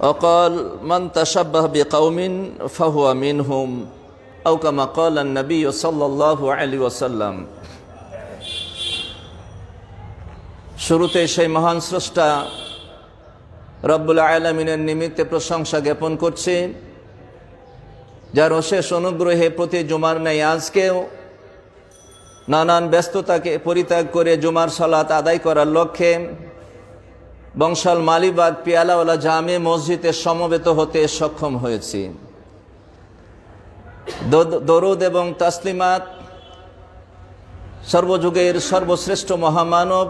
وقال من تشبه بقوم فهو منهم أو كما قال النبي صلى الله عليه وسلم। শুরুতে সেই মহান স্রষ্টা রব্বুল আলামিনের নিমিত্তে প্রশংসা জ্ঞাপন করছি, যার অশেষ অনুগ্রহে প্রতি জুমার ন্যায় আজকেও নানান ব্যস্ততাকে পরিত্যাগ করে জুমার সালাত আদায় করার লক্ষ্যে বংশাল মালিবাগ পিয়ালাওয়ালা জামে মসজিদে সমবেত হতে সক্ষম হয়েছি। দরুদ এবং তাসলিমাত সর্বযুগের সর্বশ্রেষ্ঠ মহামানব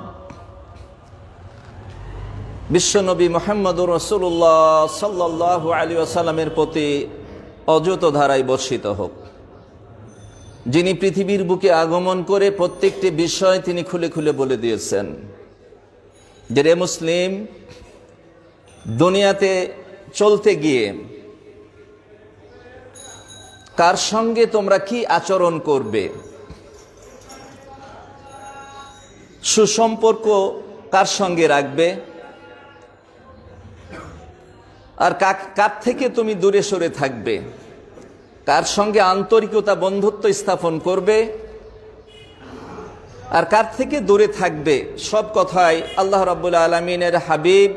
বিশ্বনবী মুহাম্মদুর রাসূলুল্লাহ সাল্লাল্লাহু আলাইহি ওয়াসাল্লামের প্রতি অযুত ধারায় বর্ষিত হোক, যিনি পৃথিবীর বুকে আগমন করে প্রত্যেকটি বিষয় তিনি খুলে খুলে বলে দিয়েছেন যে রে মুসলিম, দুনিয়াতে চলতে গিয়ে কার সঙ্গে তোমরা কি আচরণ করবে, সুসম্পর্ক কার সঙ্গে রাখবে, আর কার থেকে তুমি দূরে সরে থাকবে, কার সঙ্গে আন্তরিকতা বন্ধুত্ব স্থাপন করবে আর কার থেকে দূরে থাকবে, সব কথাই আল্লাহ রাব্বুল আলামিনের হাবিব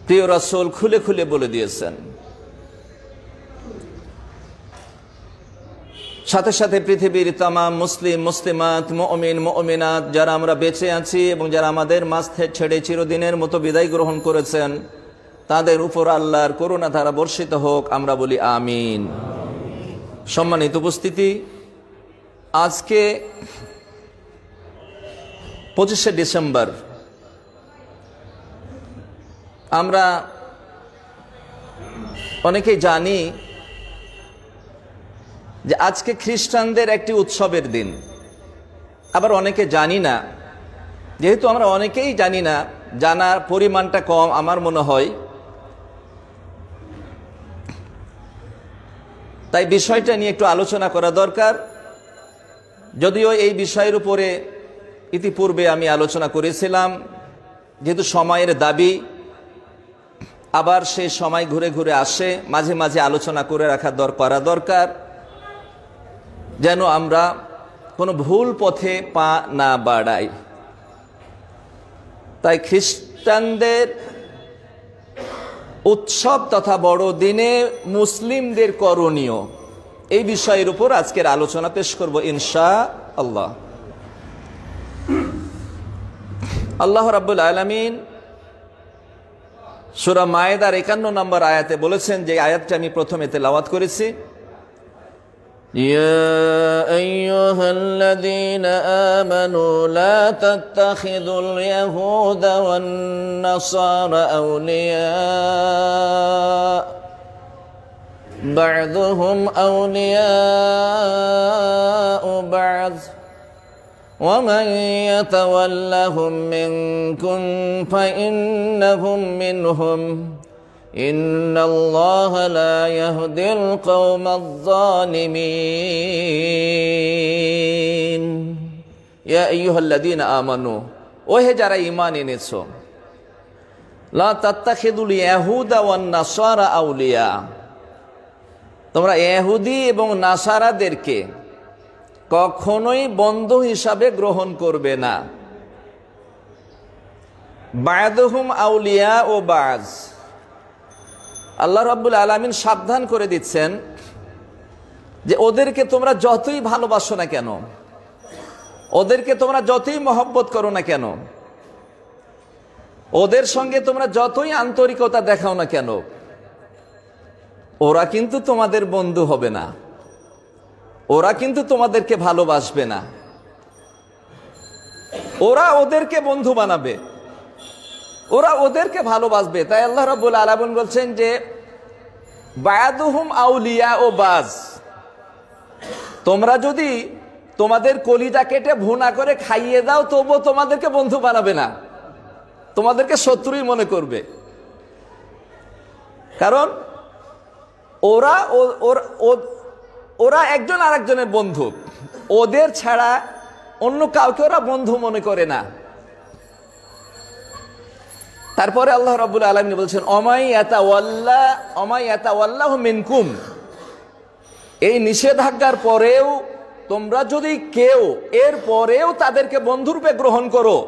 প্রিয় রাসূল খুলে খুলে বলে দিয়েছেন। সাথে সাথে পৃথিবীর তামাম মুসলিম মুসলিমাত মুমিন মুমিনাত যারা আমরা বেঁচে আছি এবং যারা আমাদের মাঝ ছেড়ে চিরদিনের মতো বিদায় গ্রহণ করেছেন, তাদের উপর আল্লাহর করুণা ধারা বর্ষিত হোক, আমরা বলি আমিন। সম্মানিত উপস্থিতি, আজকে 25শে ডিসেম্বর আমরা অনেকেই জানি যে আজকে খ্রিস্টানদের একটি উৎসবের দিন। আবার অনেকে জানি না, যেহেতু আমরা অনেকেই জানি না, জানার পরিমাণটা কম আমার মনে হয়, তাই বিষয়টা নিয়ে একটু আলোচনা করা দরকার। যদিও এই বিষয়ের উপরে ইতিপূর্বে আমি আলোচনা করেছিলাম, যেহেতু সময়ের দাবি, আবার সেই সময় ঘুরে ঘুরে আসে, মাঝে মাঝে আলোচনা করে রাখা দরকার, যেন আমরা কোনো ভুল পথে পা না বাড়াই। তাই খ্রিস্টানদের উৎসব তথা বড়দিনে মুসলিমদের করণীয়, এই বিষয়ের উপর আজকের আলোচনা পেশ করব ইনশাআল্লাহ। আল্লাহ রাব্বুল আলামিন সূরা মায়েদার 51 নম্বর আয়াতে বলেছেন, যে আয়াতটা আমি প্রথমে তেলাওয়াত করেছি, ইয়া আইয়ুহাল্লাযীনা আমানু লা তাত্তাখিযুল ইয়াহুদা ওয়ান নাসারা আউলিয়া বা'দুহুম আউলিয়াউ বা'দ ومن يتولهم منكم فإنهم منهم إن الله لا يهدي القوم الظالمين يا أيها الذين آمنوا ওহে যারা ঈমান এনেছো, লা তাত্তাখিযুল ইয়াহুদা ওয়ান নাসারা আউলিয়া, তোমরা ইহুদি এবং নাসারাদেরকে কখনোই বন্ধু হিসাবে গ্রহণ করবে না। বা'দুহুম আউলিয়া ও বা'জ, আল্লাহ রাব্বুল আলামিন সাবধান করে দিচ্ছেন যে ওদেরকে তোমরা যতই ভালোবাসো না কেন, ওদেরকে তোমরা যতই মহব্বত করো না কেন, ওদের সঙ্গে তোমরা যতই আন্তরিকতা দেখাও না কেন, ওরা কিন্তু তোমাদের বন্ধু হবে না, ওরা কিন্তু তোমাদেরকে ভালোবাসবে না, ওরা ওদেরকে বন্ধু বানাবে, ওরা ওদেরকে ভালোবাসবে। তাই আল্লাহ রাব্বুল আলামিন বলছেন যে বা'দুহুম আউলিয়া ও বাজ, তোমরা যদি তোমাদের কলিজা কেটে ভুনা করে খাইয়ে দাও, তবুও তোমাদেরকে বন্ধু বানাবে না, তোমাদেরকে শত্রুই মনে করবে। কারণ ওরা একজন আরেকজনের বন্ধু, ওদের ছাড়া অন্য কাউকে ওরা বন্ধু মনে করে না। তারপরে আল্লাহ রাব্বুল আলামিন বলছেন অমাই ইয়াতাওয়াল্লাহু মিনকুম, এই নিষেধাজ্ঞার পরেও তোমরা যদি কেউ এর পরেও তাদেরকে বন্ধুরূপে গ্রহণ করো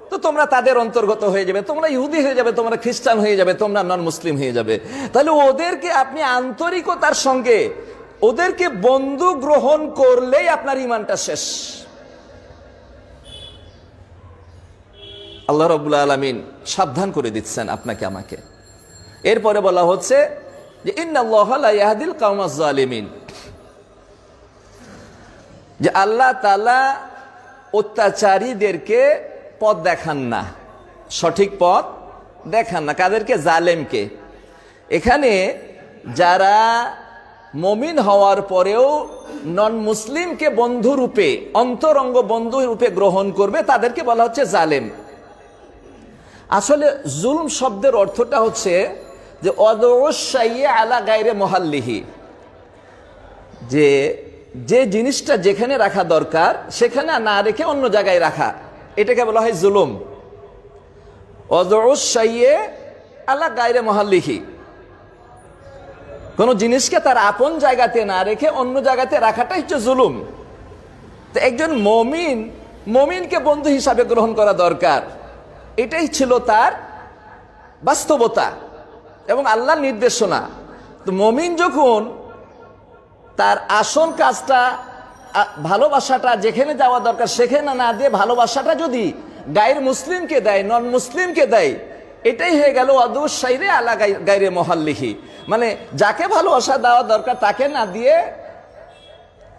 তো তোমরা তাদের অন্তর্গত হয়ে যাবে, তোমরা ইহুদি হয়ে যাবে, তোমরা খ্রিস্টান হয়ে যাবে, তোমরা নন মুসলিম হয়ে যাবে। তাহলে ওদেরকে আপনি আন্তরিকতার সঙ্গে ওদেরকে বন্ধু গ্রহণ করলেই আপনার ঈমানটা শেষ। আল্লাহ রাব্বুল আলামিন সাবধান করে দিচ্ছেন আপনাকে আমাকে। এরপরে বলা হচ্ছে যে ইন্নাল্লাহা লা ইয়াহদিল কাওমাজ জালিমিন, যে আল্লাহ তাআলা অত্যাচারীদেরকে পথ দেখান না, সঠিক পথ দেখান না। কাদেরকে? জালেমকে। এখানে যারা মুমিন হওয়ার পরেও নন মুসলিমকে বন্ধুরূপে, অন্তরঙ্গ বন্ধুরূপে গ্রহণ করবে তাদেরকে বলা হচ্ছে জালেম। আসলে জুলম শব্দের অর্থটা হচ্ছে যে অদৌসাইয়ে আলা গায়রে মুহাল্লিহি, যে যে জিনিসটা যেখানে রাখা দরকার সেখানে না রেখে অন্য জায়গায় রাখা, এটাকে বলা হয় জুলুম। অদৌসাইয়ে আলা গায়রে মুহাল্লিহি, কোন জিনিসকে তার আপন জায়গাতে না রেখে অন্য জায়গাতে রাখাটা হচ্ছে জুলুম। তো একজন মুমিনকে বন্ধু হিসাবে গ্রহণ করা দরকার, এটাই ছিল তার বাস্তবতা এবং আল্লাহর নির্দেশনা। তো মুমিন যখন তার আসল কাজটা, ভালোবাসাটা যেখানে যাওয়া দরকার সেখানে না দিয়ে ভালোবাসাটা যদি গায়ের মুসলিমকে দেয়, নন মুসলিমকে দেয়, এটাই হয়ে গেল অদৌসাইরে আলা গায়রে মুহাল্লিহি, মানে যাকে ভালোবাসা দেওয়া দরকার তাকে না দিয়ে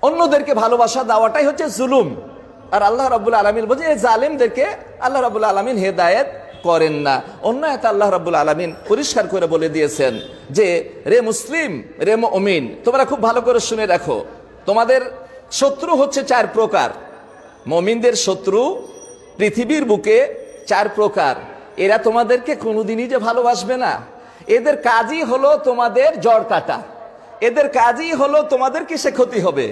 অন্যদেরকে ভালোবাসা দেওয়াটাই হচ্ছে জুলুম। আর আল্লাহ রাব্বুল আলামিন বলছে এই জালেমদেরকে আল্লাহ রাব্বুল আলামিন হেদায়েত করেন না। অন্য আয়াতে আল্লাহ রাব্বুল আলামিন পরিষ্কার করে বলে দিয়েছেন যে রে মুসলিম, রে মুমিন, তোমরা খুব ভালো করে শুনে রাখো, তোমাদের শত্রু হচ্ছে 4 প্রকার। মুমিনদের শত্রু পৃথিবীর বুকে 4 প্রকার। এরা তোমাদেরকে কোনোদিনই যে ভালোবাসবে না, এদের কাজই হলো তোমাদের জড় কাটা, এদের কাজই হলো তোমাদের কিসে ক্ষতি হবে,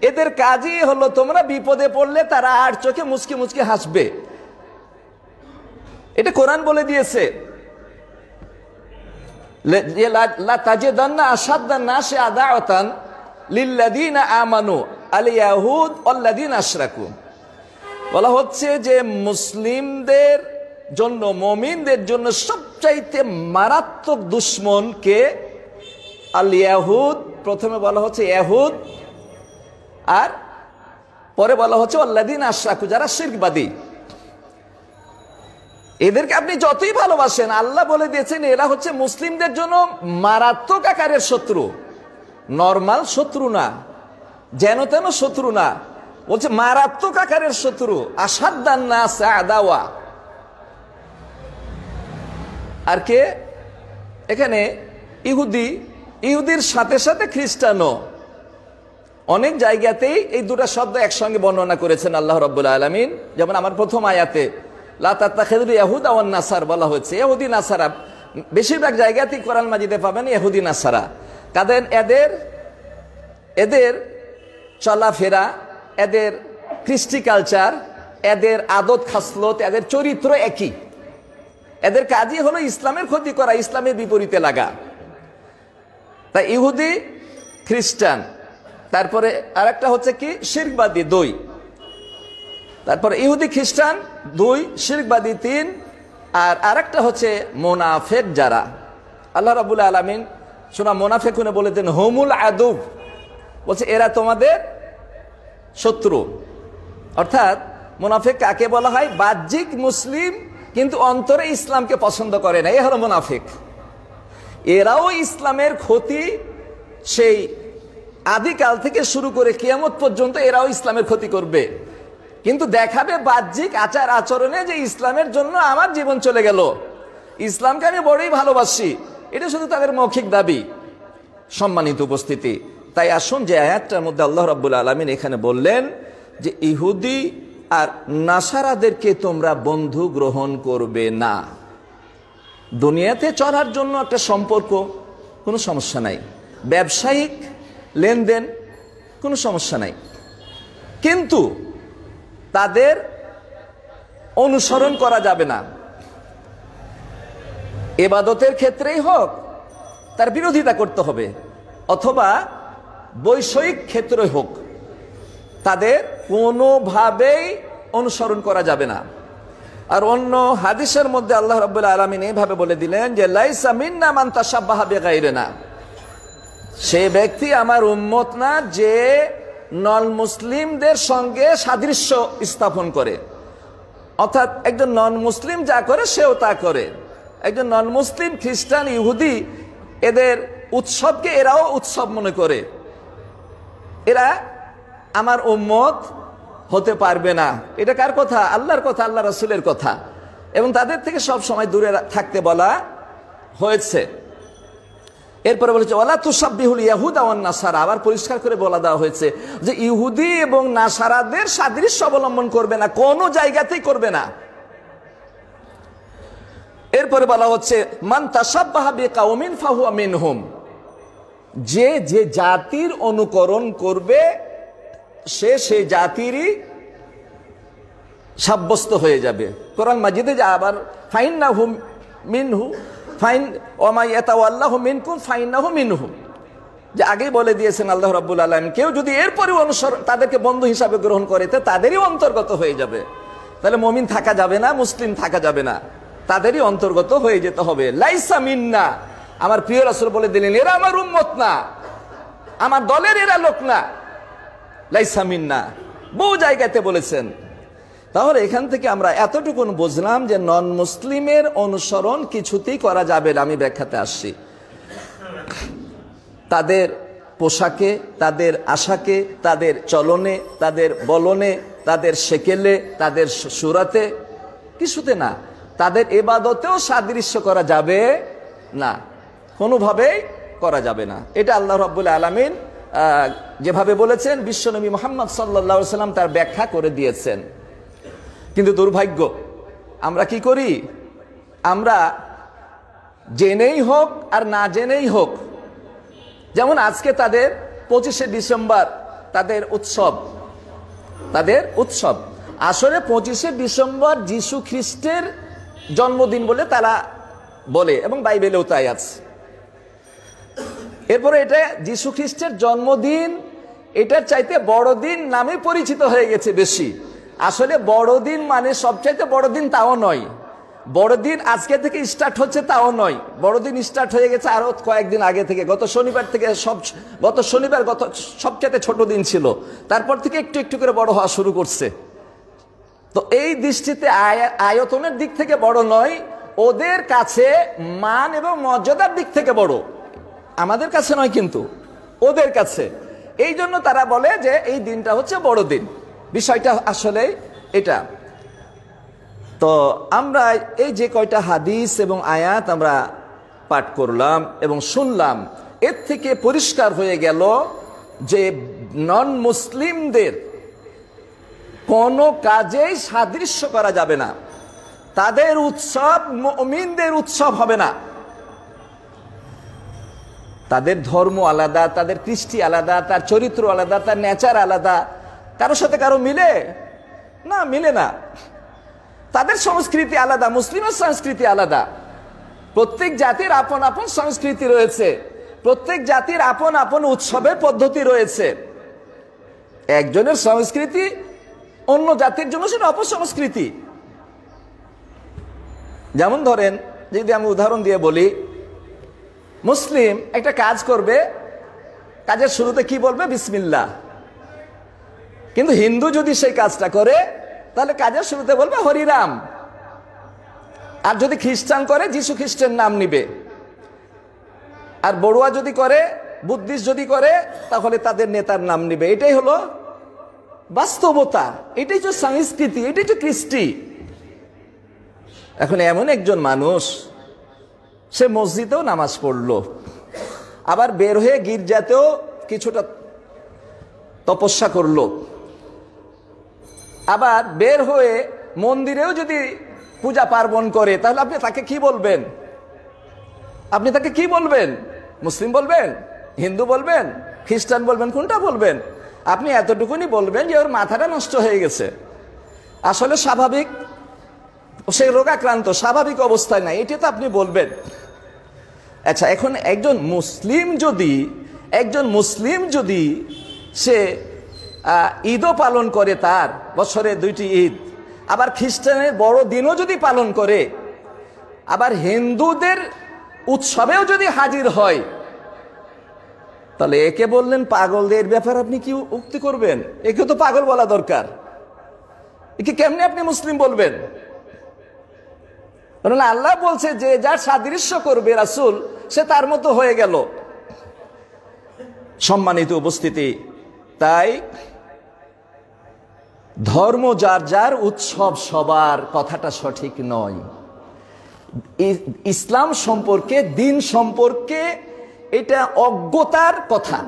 এদের কাজই হলো তোমরা বিপদে পড়লে তারা আর চোখে মুচকি মুচকি হাসবে। এটা কোরআন বলে দিয়েছে, লা তাজিদান্না আশাদ্দান নাসি আদাওয়াতান লিল্লাযিনা আমানু আল ইয়াহুদ ওয়াল্লাযিনা আশরাকু। বলা হচ্ছে যে মুসলিমদের জন্য, মুমিনদের জন্য সবচাইতে মারাত্মক দুশমন কে? আল ইয়াহুদ। প্রথমে বলা হচ্ছে ইহুদ, আর পরে বলা হচ্ছে আল্লাযিনা আশরাকু, যারা শিরকবাদী। এদেরকে আপনি যতই ভালোবাসেন, আল্লাহ বলে দিয়েছেন এরা হচ্ছে মুসলিমদের জন্য মারাত্মক আকারের শত্রু, নরমাল শত্রু না, যেন তেন শত্রু না, বলছে মারাত্মক আকারের শত্রু। আশাদ্দান নাস আদাওয়া। আর কে? এখানে ইহুদির সাথে সাথে খ্রিস্টানও। অনেক জায়গাতেই এই দুটো শব্দ একসঙ্গে বর্ণনা করেছেন আল্লাহ রাব্বুল আলামিন। যেমন আমার প্রথম আয়াতে লা তাত্তাখিযুল ইয়াহুদা ওয়ান নাসার বলা হয়েছে, ইহুদি নাসারা। বেশিরভাগ জায়গাতেই কোরআন মাজিদে পাবেন ইহুদি নাসারা। কারণ এদের চলাফেরা, এদের কৃষ্টি কালচার, এদের আদত খাসলত, এদের চরিত্র একই। এদের কাজই হলো ইসলামের ক্ষতি করা, ইসলামের বিপরীতে লাগা। তাই ইহুদি, খ্রিস্টান, তারপরে আরেকটা হচ্ছে কি শিরকবাদী 2, তারপরে ইহুদি খ্রিস্টান 2, শিরকবাদী 3, আর আরেকটা হচ্ছে মুনাফিক যারা। আল্লাহ রাব্বুল আলামিন সূরা মুনাফিকুনে বলেছেন হুমুল আদু, বলছে এরা তোমাদের শত্রু। অর্থাৎ মুনাফিক কাকে বলা হয়? বাহ্যিক মুসলিম কিন্তু অন্তরে ইসলামকে পছন্দ করে না, এ হলো মুনাফিক। এরাও ইসলামের ক্ষতি সেই আদিকাল থেকে শুরু করে কিয়ামত পর্যন্ত এরাও ইসলামের ক্ষতি করবে, কিন্তু দেখাবে বাহ্যিক আচার আচরণে যে ইসলামের জন্য আমার জীবন চলে গেল, ইসলামকে আমি বড়ই ভালোবাসি। এটা শুধু তাদের মৌখিক দাবি। সম্মানিত উপস্থিতি, তাই আসুন যে আয়াতটার মধ্যে আল্লাহ রাব্বুল আলামিন এখানে বললেন যে ইহুদি আর নাসারাদেরকে তোমরা বন্ধু গ্রহণ করবে না। দুনিয়াতে চলার জন্য একটা সম্পর্ক, কোনো সমস্যা নাই, ব্যবসায়িক লেনদেন, কোনো সমস্যা নাই, কিন্তু তাদের অনুসরণ করা যাবে না। ইবাদতের ক্ষেত্রেই হোক তার বিরোধিতা করতে হবে, অথবা বৈষয়িক ক্ষেত্রে হোক তাদের কোনোভাবেই অনুসরণ করা যাবে না। আর অন্য হাদিসের মধ্যে আল্লাহ রাব্বুল আলামিন এইভাবে বলে দিলেন যে লাইসা মিন্না মান তাশাব্বাহা বিগাইরিনা, সে ব্যক্তি আমার উম্মত না যে নন মুসলিমদের সঙ্গে সাদৃশ্য স্থাপন করে। অর্থাৎ একজন নন মুসলিম যা করে সেও তা করে। একজন নন মুসলিম খ্রিস্টান ইহুদি এদের উৎসবকে এরাও উৎসব মনে করে, এরা আমার উম্মত হতে পারবে না। এটা কার কথা? আল্লাহর কথা, আল্লাহ রাসূলের কথা, এবং তাদের থেকে সব সময় দূরে থাকতে বলা হয়েছে। এরপরে বলেছে ওয়ালা তুসাব্বিহুল ইয়াহুদা ওয়ান নাসারা, আবার পরিষ্কার করে বলা দেওয়া হয়েছে যে ইহুদি এবং নাসারাদের সাদৃশ্য অবলম্বন করবে না, কোনো জায়গাতেই করবে না। এরপরে বলা হচ্ছে মান তাশাব্বাহা বিকাউমিন ফাহুয়া মিনহুম, যে যে জাতির অনুকরণ করবে সে সেই জাতিরই সাব্যস্ত হয়ে যাবে। কোরআন মাজিদে যা আবার ফাইন্নাহু মিনহু ফাইন ওমা ইয়াতাওয়াল্লাহু মিনকুম ফাইন্নাহু মিনহু, যে আগেই বলে দিয়েছেন আল্লাহ রাব্বুল আলামিন, কেউ যদি এরপরে অনুসরণ তাদেরকে বন্ধু হিসাবে গ্রহণ করে তো তাদেরই অন্তর্গত হয়ে যাবে। তাহলে মুমিন থাকা যাবে না, মুসলিম থাকা যাবে না, তাদেরই অন্তর্গত হয়ে যেতে হবে। লাইসা মিন্না, আমার প্রিয় রাসূল বলে দিলেন এরা আমার উম্মত না, আমার দলের এরা লোক না। লাইসা মিন্না বহু জায়গাতে বলেছেন। তাহলে এখান থেকে আমরা এতটুকু বুঝলাম যে নন মুসলিমের অনুসরণ কিছুতেই করা যাবে না। আমি ব্যাখ্যাতে আসছি। তাদের পোশাকে, তাদের আশাকে, তাদের চলনে, তাদের বলনে, তাদের সেকেলে, তাদের সুরাতে, কিছুতে না। তাদের ইবাদতেও সাদৃশ্য করা যাবে না, কোনোভাবেই করা যাবে না। এটা আল্লাহ রাব্বুল আলামিন যেভাবে বলেছেন বিশ্বনবী মুহাম্মদ সাল্লাল্লাহু আলাইহি ওয়াসাল্লাম তার ব্যাখ্যা করে দিয়েছেন। কিন্তু দুর্ভাগ্য, আমরা কি করি? আমরা জেনেই হোক আর না জেনেই হোক, যেমন আজকে তাদের 25শে ডিসেম্বর তাদের উৎসব, আসলে 25শে ডিসেম্বর যিশু খ্রিস্টের জন্মদিন বলে তারা বলে, এবং বাইবেলেও তাই আছে। এরপরে এটা যিশু খ্রিস্টের জন্মদিন, এটার চাইতে বড়দিন নামে পরিচিত হয়ে গেছে বেশি। আসলে বড়দিন মানে সবচাইতে বড়দিন তাও নয়, বড়দিন আজকে থেকে স্টার্ট হচ্ছে তাও নয়, বড়দিন স্টার্ট হয়ে গেছে আরো কয়েকদিন আগে থেকে। গত শনিবার থেকে গত শনিবার সবচাইতে ছোট দিন ছিল, তারপর থেকে একটু একটু করে বড় হওয়া শুরু করছে। তো এই দৃষ্টিতে আয়তনের দিক থেকে বড় নয়, ওদের কাছে মান এবং মর্যাদার দিক থেকে বড়, আমাদের কাছে নয় কিন্তু ওদের কাছে। এই জন্য তারা বলে যে এই দিনটা হচ্ছে বড়দিন। বিষয়টা আসলে এটা। তো আমরা এই যে কয়টা হাদিস এবং আয়াত আমরা পাঠ করলাম এবং শুনলাম, এর থেকে পরিষ্কার হয়ে গেল যে নন মুসলিমদের কোনো কাজেই সাদৃশ্য করা যাবে না। তাদের উৎসব মুমিনদের উৎসব হবে না। তাদের ধর্ম আলাদা, তাদের কৃষ্টি আলাদা, তার চরিত্র আলাদা, তার নেচার আলাদা। কারোর সাথে কারো মিলে না, মিলে না। তাদের সংস্কৃতি আলাদা, মুসলিমের সংস্কৃতি আলাদা। প্রত্যেক জাতির আপন আপন সংস্কৃতি রয়েছে, প্রত্যেক জাতির আপন আপন উৎসবের পদ্ধতি রয়েছে। একজনের সংস্কৃতি অন্য জাতির জন্য সেটা অপসংস্কৃতি। যেমন ধরেন, যদি আমি উদাহরণ দিয়ে বলি, মুসলিম একটা কাজ করবে, কাজের শুরুতে কি বলবে? বিসমিল্লাহ। কিন্তু হিন্দু যদি সেই কাজটা করে তাহলে কাজের শুরুতে বলবে হরিরাম। আর যদি খ্রিস্টান করে যিশু খ্রিস্টের নাম নিবে। আর বড়ুয়া যদি করে, বুদ্ধিস্ট যদি করে, তাহলে তাদের নেতার নাম নিবে। এটাই হলো বাস্তবতা, এটাই তো সংস্কৃতি, এটাই তো কৃষ্টি। এখন এমন একজন মানুষ, সে মসজিদেও নামাজ পড়লো, আবার বের হয়ে গির্জাতেও কিছুটা তপস্যা করলো, আবার বের হয়ে মন্দিরেও যদি পূজা পার্বণ করে, তাহলে আপনি তাকে কি বলবেন? আপনি তাকে কি বলবেন? মুসলিম বলবেন, হিন্দু বলবেন, খ্রিস্টান বলবেন, কোনটা বলবেন? আপনি এতটুকুনি বলবেন যে ওর মাথাটা নষ্ট হয়ে গেছে। আসলে স্বাভাবিক সে রোগাক্রান্ত, স্বাভাবিক অবস্থায় নাই, এটা তো আপনি বলবেন। আচ্ছা, এখন একজন মুসলিম যদি সে ঈদও পালন করে, তার বছরে 2টি ঈদ, আবার খ্রিস্টানের বড়দিনও যদি পালন করে, আবার হিন্দুদের উৎসবেও যদি হাজির হয়, তাহলে একে বললেন পাগলদের ব্যাপারে আপনি কি উক্তি করবেন? একে তো পাগল বলা দরকার। একে কেমনে আপনি মুসলিম বলবেন? কারণ আল্লাহ বলছে যে যার সাদৃশ্য করবে রাসূল, সে তার মতো হয়ে গেল। সম্মানিত উপস্থিতি, তাই ধর্ম যার যার, উৎসব সবার, কথাটা সঠিক নয়। ইসলাম সম্পর্কে, দিন সম্পর্কে এটা অজ্ঞতার কথা।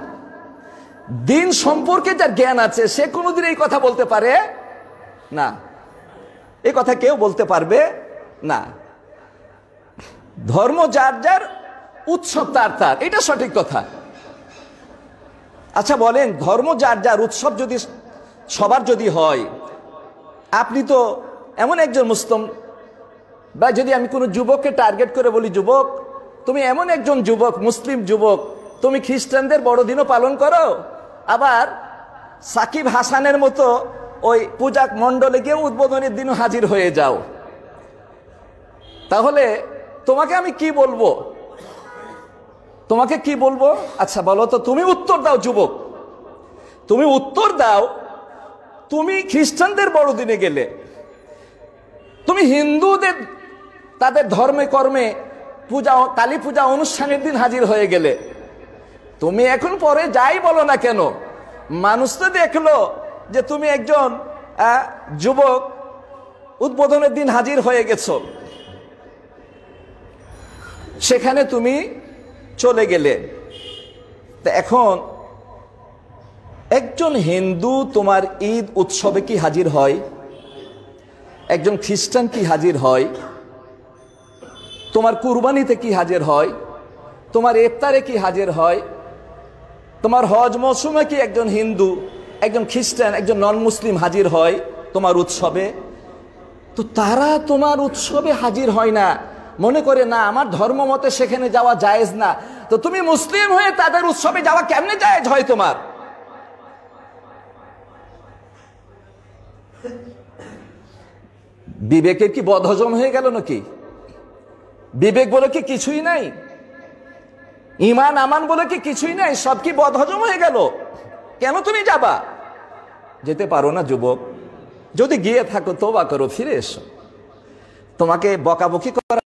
দিন সম্পর্কে যার জ্ঞান আছে সে কোনোদিন এই কথা বলতে পারে না, এই কথা কেউ বলতে পারবে না। ধর্ম যার যার, উৎসব তার তার, এটা সঠিক কথা। আচ্ছা বলেন, ধর্ম যার যার, উৎসব যদি সবার যদি হয়, আপনি তো এমন একজন মুসলিম, বা যদি আমি কোনো যুবককে টার্গেট করে বলি, যুবক তুমি এমন একজন যুবক, মুসলিম যুবক, তুমি খ্রিস্টানদের বড়দিনও পালন করো, আবার সাকিব হাসানের মতো ওই পূজা মণ্ডলে গিয়ে উদ্বোধনের দিনও হাজির হয়ে যাও, তাহলে তোমাকে আমি কি বলবো? তোমাকে কি বলবো? আচ্ছা বলো তো, তুমি উত্তর দাও যুবক, তুমি উত্তর দাও। তুমি খ্রিস্টানদের বড়দিনে গেলে, তুমি হিন্দুদের তাদের ধর্মে কর্মে পূজা, কালী পূজা অনুষ্ঠানের দিন হাজির হয়ে গেলে, তুমি এখন পরে যাই বলো না কেন, মানুষ তো দেখলো যে তুমি একজন যুবক উদ্বোধনের দিন হাজির হয়ে গেছো, সেখানে তুমি চলে গেলে। তা এখন একজন হিন্দু তোমার ঈদ উৎসবে কি হাজির হয়? একজন খ্রিস্টান কি হাজির হয়? তোমার কুরবানিতে কি হাজির হয়? তোমার ইফতারে কি হাজির হয়? তোমার হজ মৌসুমে কি একজন হিন্দু, একজন খ্রিস্টান, একজন নন মুসলিম হাজির হয় তোমার উৎসবে? তো তারা তোমার উৎসবে হাজির হয় না, মনে করে না আমার ধর্ম মতে সেখানে যাওয়া জায়েজ না। তো তুমি মুসলিম হয়ে তাদের উৎসবে যাওয়া কেমনে জায়েজ হয় তোমার? বিবেকের কি বদহজম হয়ে গেল নাকি? বিবেক বলে কি কিছুই নাই? ইমান আমান বলে কি কিছুই নাই? সব কি বদহজম হয়ে গেল? কেন তুমি যাবা? যেতে পারো না যুবক? যদি গিয়ে থাকো তওবা করো, ফিরে এসো। তোমাকে বকাবকি করা